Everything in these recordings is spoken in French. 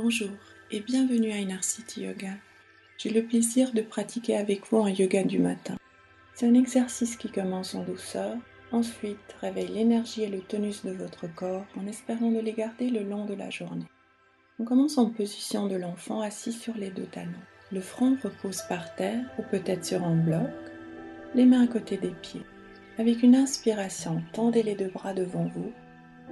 Bonjour et bienvenue à Inner City Yoga. J'ai le plaisir de pratiquer avec vous un yoga du matin. C'est un exercice qui commence en douceur, ensuite réveille l'énergie et le tonus de votre corps en espérant de les garder le long de la journée. On commence en position de l'enfant assis sur les deux talons. Le front repose par terre ou peut-être sur un bloc, les mains à côté des pieds. Avec une inspiration, tendez les deux bras devant vous.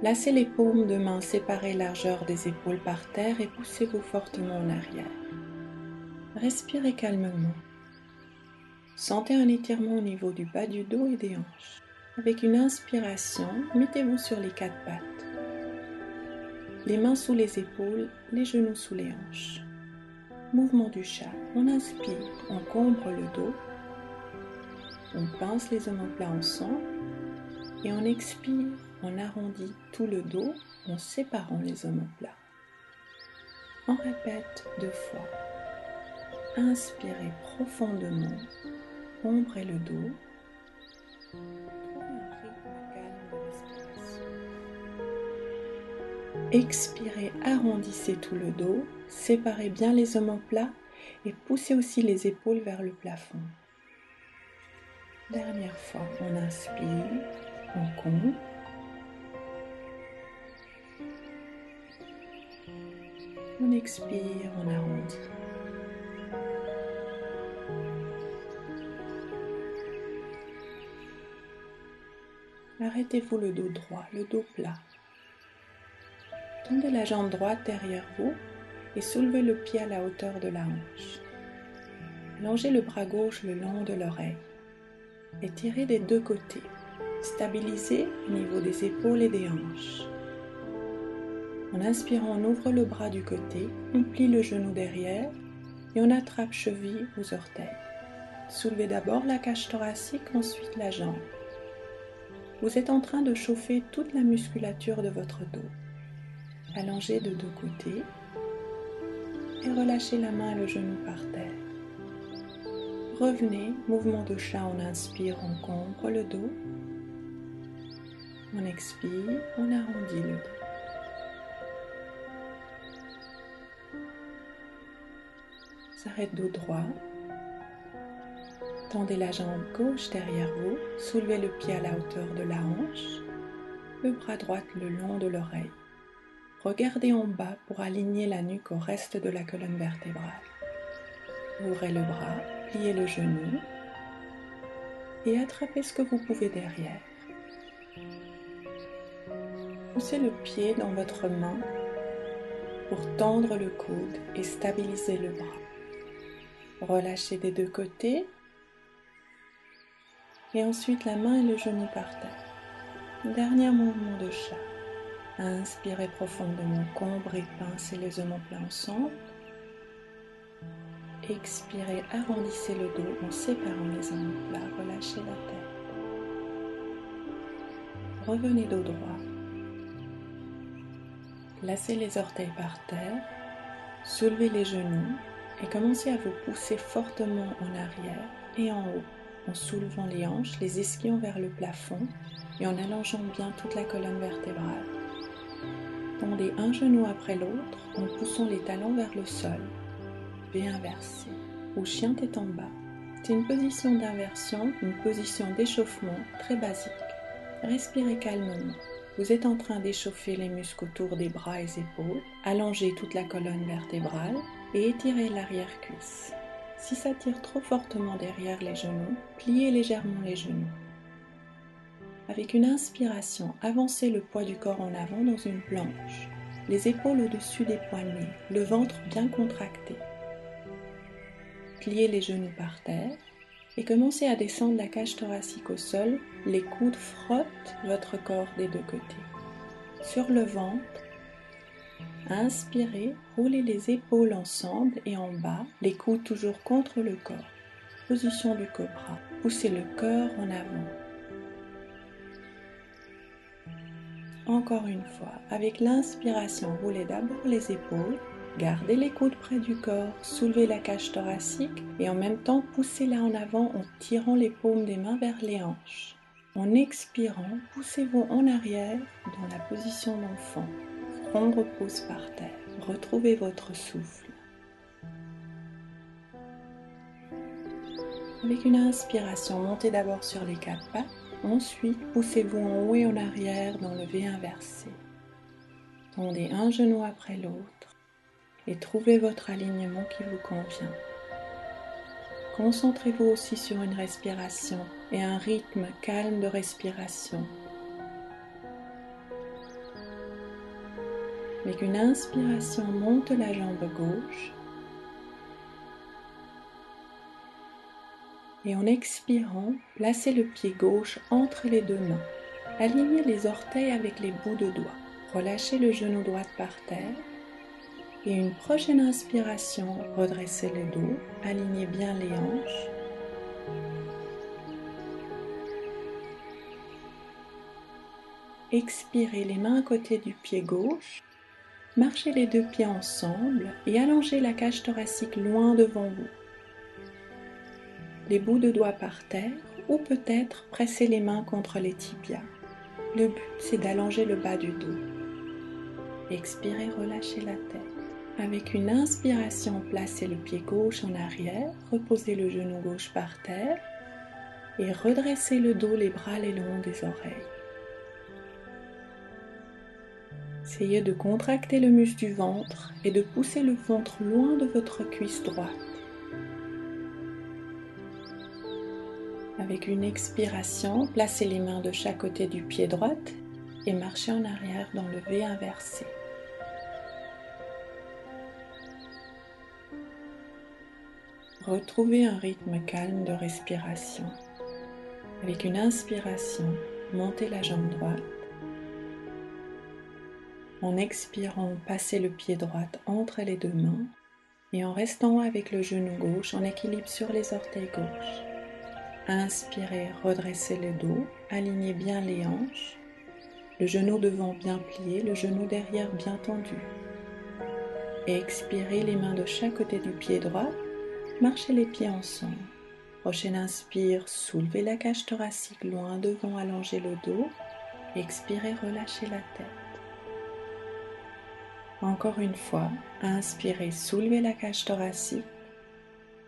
Lacez les paumes de main séparées largeur des épaules par terre et poussez-vous fortement en arrière. Respirez calmement. Sentez un étirement au niveau du bas du dos et des hanches. Avec une inspiration, mettez-vous sur les quatre pattes. Les mains sous les épaules, les genoux sous les hanches. Mouvement du chat. On inspire, on cambre le dos. On pince les omoplats ensemble. Et on expire, on arrondit tout le dos en séparant les omoplats. On répète 2 fois. Inspirez profondément, ombrez le dos. Trouvez un rythme calme de respiration. Expirez, arrondissez tout le dos, séparez bien les omoplats et poussez aussi les épaules vers le plafond. Dernière fois, on inspire, on compte. On expire, on arrondit. Arrêtez-vous le dos droit, le dos plat. Tendez la jambe droite derrière vous et soulevez le pied à la hauteur de la hanche. Allongez le bras gauche le long de l'oreille. Étirez des deux côtés. Stabilisez au niveau des épaules et des hanches. En inspirant, on ouvre le bras du côté, on plie le genou derrière et on attrape cheville aux orteils. Soulevez d'abord la cage thoracique, ensuite la jambe. Vous êtes en train de chauffer toute la musculature de votre dos. Allongez de deux côtés et relâchez la main et le genou par terre. Revenez, mouvement de chat, on inspire, on cambre le dos. On expire, on arrondit le dos. S'arrête dos droit. Tendez la jambe gauche derrière vous, soulevez le pied à la hauteur de la hanche, le bras droit le long de l'oreille. Regardez en bas pour aligner la nuque au reste de la colonne vertébrale. Ouvrez le bras, pliez le genou et attrapez ce que vous pouvez derrière. Poussez le pied dans votre main pour tendre le coude et stabiliser le bras. Relâchez des deux côtés et ensuite la main et le genou par terre. Dernier mouvement de chat. Inspirez profondément, cambrez, pincez les omoplats ensemble. Expirez, arrondissez le dos en séparant les omoplats, relâchez la tête. Revenez dos droit. Lacez les orteils par terre, soulevez les genoux et commencez à vous pousser fortement en arrière et en haut, en soulevant les hanches, les ischions vers le plafond et en allongeant bien toute la colonne vertébrale. Tendez un genou après l'autre en poussant les talons vers le sol. V inversé ou chien tête en bas. C'est une position d'inversion, une position d'échauffement très basique. Respirez calmement. Vous êtes en train d'échauffer les muscles autour des bras et épaules. Allongez toute la colonne vertébrale et étirez l'arrière-cuisse. Si ça tire trop fortement derrière les genoux, pliez légèrement les genoux. Avec une inspiration, avancez le poids du corps en avant dans une planche. Les épaules au-dessus des poignets, le ventre bien contracté. Pliez les genoux par terre et commencez à descendre la cage thoracique au sol. Les coudes frottent votre corps des deux côtés. Sur le ventre, inspirez, roulez les épaules ensemble et en bas, les coudes toujours contre le corps. Position du cobra. Poussez le cœur en avant. Encore une fois, avec l'inspiration, roulez d'abord les épaules. Gardez les coudes près du corps, soulevez la cage thoracique et en même temps poussez-la en avant en tirant les paumes des mains vers les hanches. En expirant, poussez-vous en arrière dans la position d'enfant. front repose par terre. Retrouvez votre souffle. Avec une inspiration, montez d'abord sur les 4 pattes. Ensuite, poussez-vous en haut et en arrière dans le V inversé. Tendez un genou après l'autre et trouvez votre alignement qui vous convient. Concentrez-vous aussi sur une respiration et un rythme calme de respiration. Avec une inspiration, monte la jambe gauche. Et en expirant, placez le pied gauche entre les 2 mains. Alignez les orteils avec les bouts de doigts. Relâchez le genou droit par terre. Et une prochaine inspiration, redressez le dos, alignez bien les hanches. Expirez les mains à côté du pied gauche. Marchez les 2 pieds ensemble et allongez la cage thoracique loin devant vous. Les bouts de doigts par terre ou peut-être pressez les mains contre les tibias. Le but, c'est d'allonger le bas du dos. Expirez, relâchez la tête. Avec une inspiration, placez le pied gauche en arrière, reposez le genou gauche par terre et redressez le dos, les bras le long des oreilles. Essayez de contracter le muscle du ventre et de pousser le ventre loin de votre cuisse droite. Avec une expiration, placez les mains de chaque côté du pied droit et marchez en arrière dans le V inversé. Retrouvez un rythme calme de respiration. Avec une inspiration, montez la jambe droite. En expirant, passez le pied droit entre les 2 mains et en restant avec le genou gauche en équilibre sur les orteils gauches. Inspirez, redressez le dos, alignez bien les hanches, le genou devant bien plié, le genou derrière bien tendu. Expirez les mains de chaque côté du pied droit, marchez les pieds ensemble. Prochaine inspire, soulevez la cage thoracique loin devant, allongez le dos. Expirez, relâchez la tête. Encore une fois, inspirez, soulevez la cage thoracique.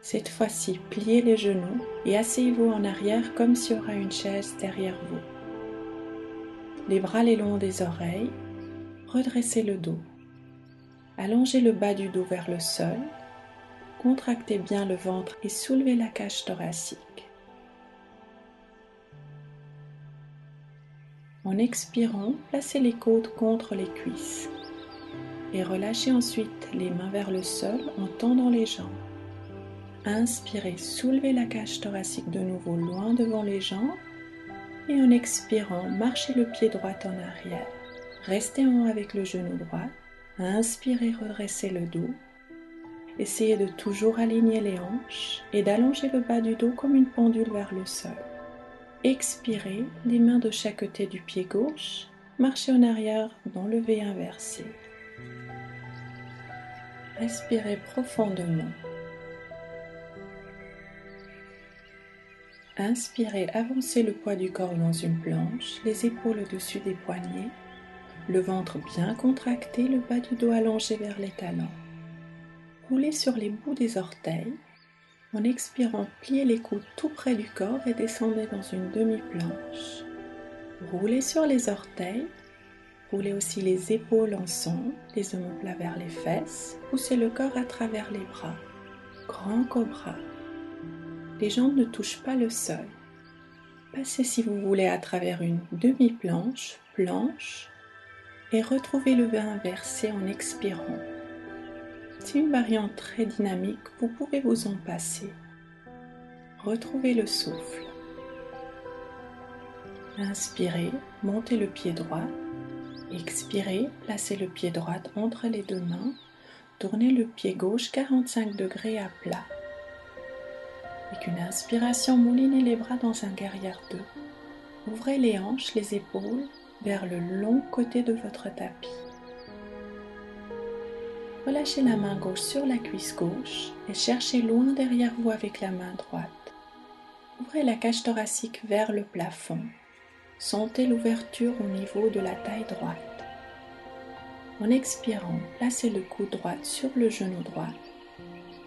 Cette fois-ci, pliez les genoux et asseyez-vous en arrière comme s'il y aura une chaise derrière vous. Les bras le long des oreilles, redressez le dos. Allongez le bas du dos vers le sol, contractez bien le ventre et soulevez la cage thoracique. En expirant, placez les côtes contre les cuisses et relâchez ensuite les mains vers le sol en tendant les jambes. Inspirez, soulevez la cage thoracique de nouveau loin devant les jambes et en expirant, marchez le pied droit en arrière. Restez en haut avec le genou droit. Inspirez, redressez le dos. Essayez de toujours aligner les hanches et d'allonger le bas du dos comme une pendule vers le sol. Expirez, les mains de chaque côté du pied gauche. Marchez en arrière dans le V inversé. Respirez profondément. Inspirez, avancez le poids du corps dans une planche, les épaules au-dessus des poignets, le ventre bien contracté, le bas du dos allongé vers les talons. Roulez sur les bouts des orteils. En expirant, pliez les coudes tout près du corps et descendez dans une demi-planche. Roulez sur les orteils. Roulez aussi les épaules ensemble, les omoplats vers les fesses. Poussez le corps à travers les bras. Grand cobra. Les jambes ne touchent pas le sol. Passez si vous voulez à travers une demi-planche, planche, et retrouvez le V inversé en expirant. C'est une variante très dynamique, vous pouvez vous en passer. Retrouvez le souffle. Inspirez, montez le pied droit. Expirez, placez le pied droit entre les 2 mains. Tournez le pied gauche 45 degrés à plat. Avec une inspiration, moulinez les bras dans un guerrière 2. Ouvrez les hanches, les épaules vers le long côté de votre tapis. Relâchez la main gauche sur la cuisse gauche et cherchez loin derrière vous avec la main droite. Ouvrez la cage thoracique vers le plafond. Sentez l'ouverture au niveau de la taille droite. En expirant, placez le coude droit sur le genou droit.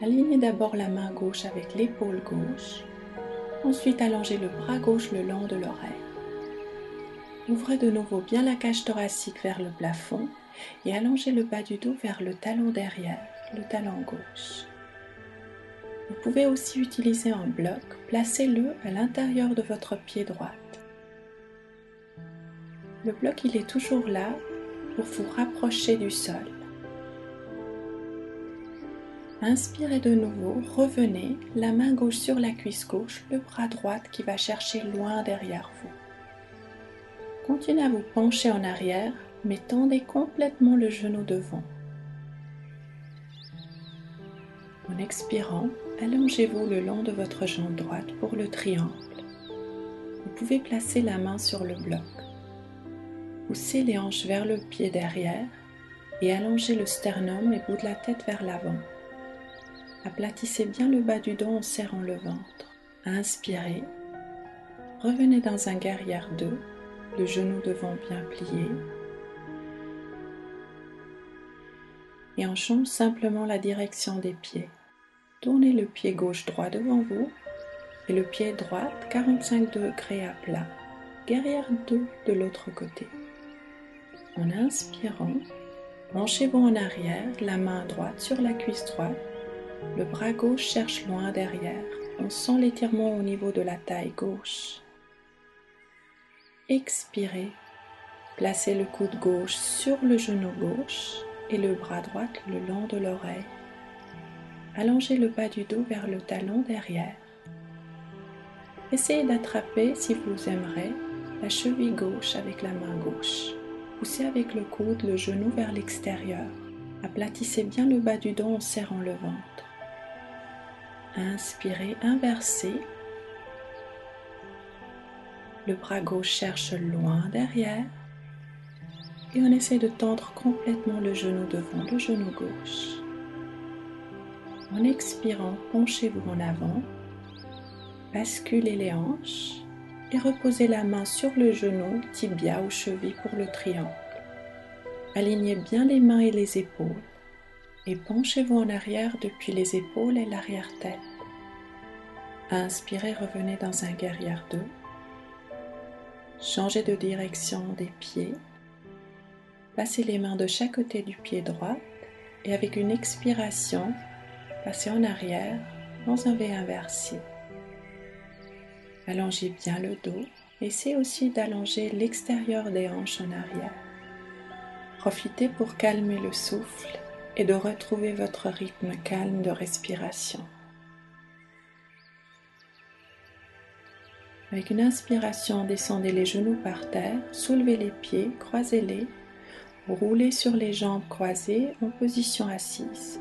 Alignez d'abord la main gauche avec l'épaule gauche. Ensuite, allongez le bras gauche le long de l'oreille. Ouvrez de nouveau bien la cage thoracique vers le plafond et allongez le bas du dos vers le talon derrière, le talon gauche. Vous pouvez aussi utiliser un bloc, placez-le à l'intérieur de votre pied droit. Le bloc, il est toujours là pour vous rapprocher du sol. Inspirez de nouveau, revenez, la main gauche sur la cuisse gauche, le bras droit qui va chercher loin derrière vous. Continuez à vous pencher en arrière, mais tendez complètement le genou devant. En expirant, allongez-vous le long de votre jambe droite pour le triangle. Vous pouvez placer la main sur le bloc. Poussez les hanches vers le pied derrière et allongez le sternum et bout de la tête vers l'avant. Aplatissez bien le bas du dos en serrant le ventre. Inspirez. Revenez dans un guerrière 2, le genou devant bien plié. Et on change simplement la direction des pieds. Tournez le pied gauche droit devant vous et le pied droit 45 degrés à plat. Guerrière 2 de l'autre côté. En inspirant, penchez-vous en arrière, la main droite sur la cuisse droite. Le bras gauche cherche loin derrière. On sent l'étirement au niveau de la taille gauche. Expirez. Placez le coude gauche sur le genou gauche et le bras droit le long de l'oreille. Allongez le bas du dos vers le talon derrière. Essayez d'attraper, si vous aimerez, la cheville gauche avec la main gauche. Poussez avec le coude le genou vers l'extérieur. Aplatissez bien le bas du dos en serrant le ventre. Inspirez, inversez. Le bras gauche cherche loin derrière. Et on essaie de tendre complètement le genou devant, le genou gauche. En expirant, penchez-vous en avant. Basculez les hanches et reposez la main sur le genou, tibia ou cheville pour le triangle. Alignez bien les mains et les épaules et penchez-vous en arrière depuis les épaules et l'arrière-tête. Inspirez, revenez dans un guerrière 2. Changez de direction des pieds. Passez les mains de chaque côté du pied droit et avec une expiration, passez en arrière dans un V inversé. Allongez bien le dos. Essayez aussi d'allonger l'extérieur des hanches en arrière. Profitez pour calmer le souffle et de retrouver votre rythme calme de respiration. Avec une inspiration, descendez les genoux par terre, soulevez les pieds, croisez-les, roulez sur les jambes croisées en position assise.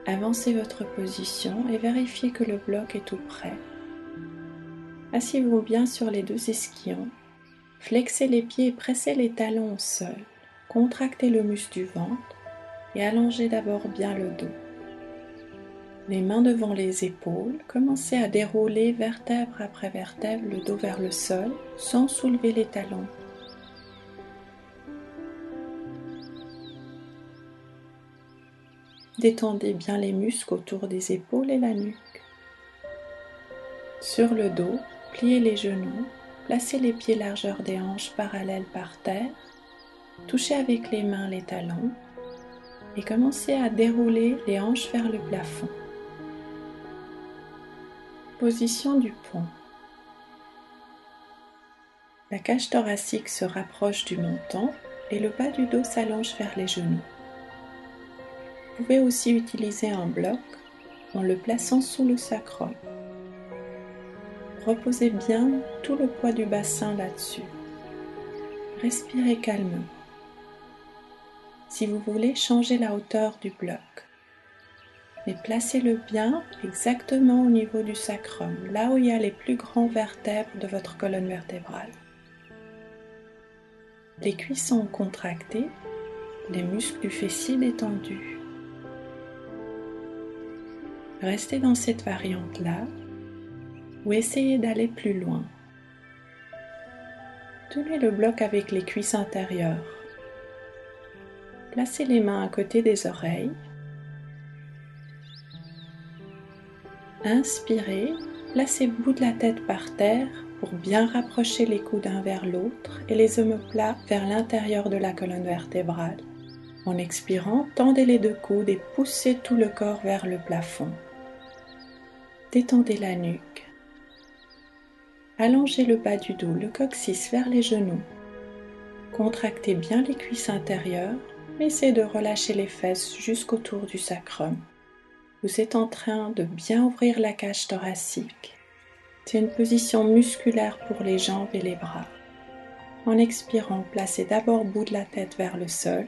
Avancez votre position et vérifiez que le bloc est tout prêt. Asseyez-vous bien sur les deux ischions. Flexez les pieds et pressez les talons au sol. Contractez le muscle du ventre et allongez d'abord bien le dos. Les mains devant les épaules, commencez à dérouler vertèbre après vertèbre le dos vers le sol sans soulever les talons. Détendez bien les muscles autour des épaules et la nuque. Sur le dos, pliez les genoux, placez les pieds largeur des hanches parallèles par terre, touchez avec les mains les talons et commencez à dérouler les hanches vers le plafond. Position du pont. La cage thoracique se rapproche du menton et le bas du dos s'allonge vers les genoux. Vous pouvez aussi utiliser un bloc en le plaçant sous le sacrum. Reposez bien tout le poids du bassin là-dessus. Respirez calmement. Si vous voulez, changez la hauteur du bloc. Mais placez-le bien exactement au niveau du sacrum, là où il y a les plus grands vertèbres de votre colonne vertébrale. Les cuisses sont contractées, les muscles du fessier détendus. Restez dans cette variante-là ou essayez d'aller plus loin. Tenez le bloc avec les cuisses intérieures. placez les mains à côté des oreilles. Inspirez, placez le bout de la tête par terre pour bien rapprocher les coudes l'un vers l'autre et les omoplats vers l'intérieur de la colonne vertébrale. En expirant, tendez les deux coudes et poussez tout le corps vers le plafond. Détendez la nuque. Allongez le bas du dos, le coccyx vers les genoux. Contractez bien les cuisses intérieures, mais essayez de relâcher les fesses jusqu'autour du sacrum. Vous êtes en train de bien ouvrir la cage thoracique. C'est une position musculaire pour les jambes et les bras. En expirant, placez d'abord le bout de la tête vers le sol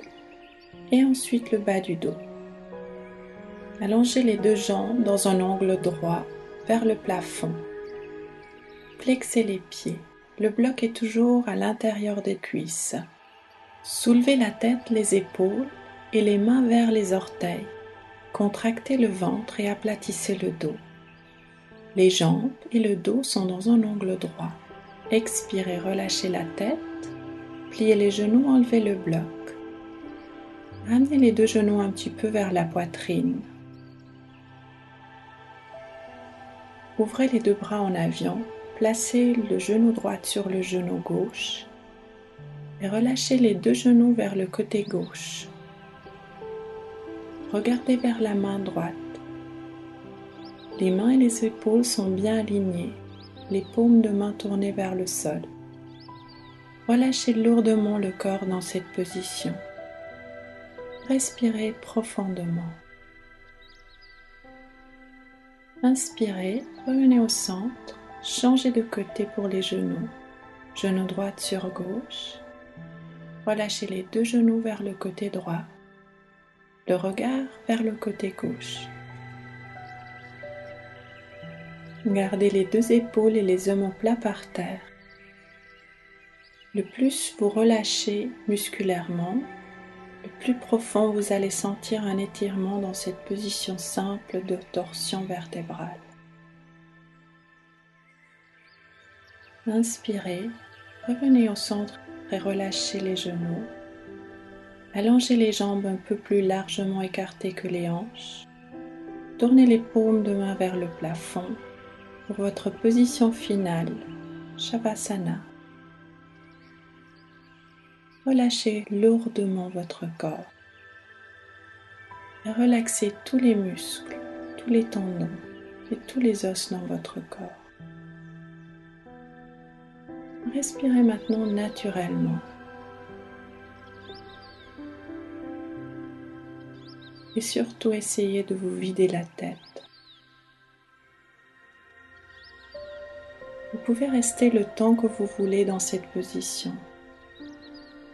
et ensuite le bas du dos. Allongez les deux jambes dans un angle droit vers le plafond. Flexez les pieds. Le bloc est toujours à l'intérieur des cuisses. Soulevez la tête, les épaules et les mains vers les orteils. Contractez le ventre et aplatissez le dos. Les jambes et le dos sont dans un angle droit. Expirez, relâchez la tête. Pliez les genoux, enlevez le bloc. Ramenez les deux genoux un petit peu vers la poitrine. Ouvrez les deux bras en avion. Placez le genou droit sur le genou gauche. Et relâchez les deux genoux vers le côté gauche. Regardez vers la main droite. Les mains et les épaules sont bien alignées, les paumes de main tournées vers le sol. Relâchez lourdement le corps dans cette position. Respirez profondément. Inspirez, revenez au centre, changez de côté pour les genoux. Genou droit sur gauche. Relâchez les deux genoux vers le côté droit. Le regard vers le côté gauche. Gardez les deux épaules et les omoplats par terre. Le plus vous relâchez musculairement, le plus profond vous allez sentir un étirement dans cette position simple de torsion vertébrale. Inspirez, revenez au centre et relâchez les genoux. Allongez les jambes un peu plus largement écartées que les hanches. Tournez les paumes de main vers le plafond pour votre position finale, Shavasana. Relâchez lourdement votre corps et relaxez tous les muscles, tous les tendons et tous les os dans votre corps. Respirez maintenant naturellement. Et surtout essayez de vous vider la tête. Vous pouvez rester le temps que vous voulez dans cette position.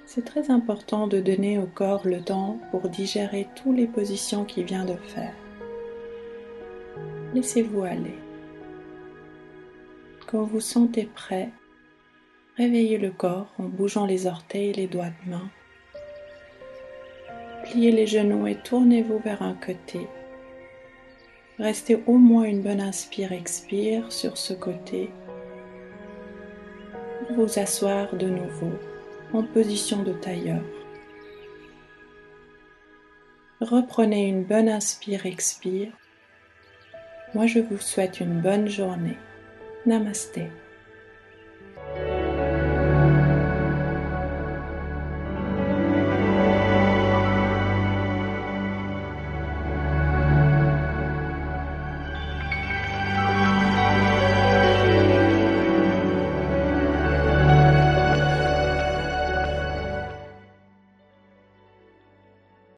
C'est très important de donner au corps le temps pour digérer toutes les positions qu'il vient de faire. Laissez-vous aller. Quand vous sentez prêt, réveillez le corps en bougeant les orteils et les doigts de main. Pliez les genoux et tournez-vous vers un côté. Restez au moins une bonne inspire-expire sur ce côté. Pour vous asseoir de nouveau en position de tailleur. Reprenez une bonne inspire-expire. Moi, je vous souhaite une bonne journée. Namasté.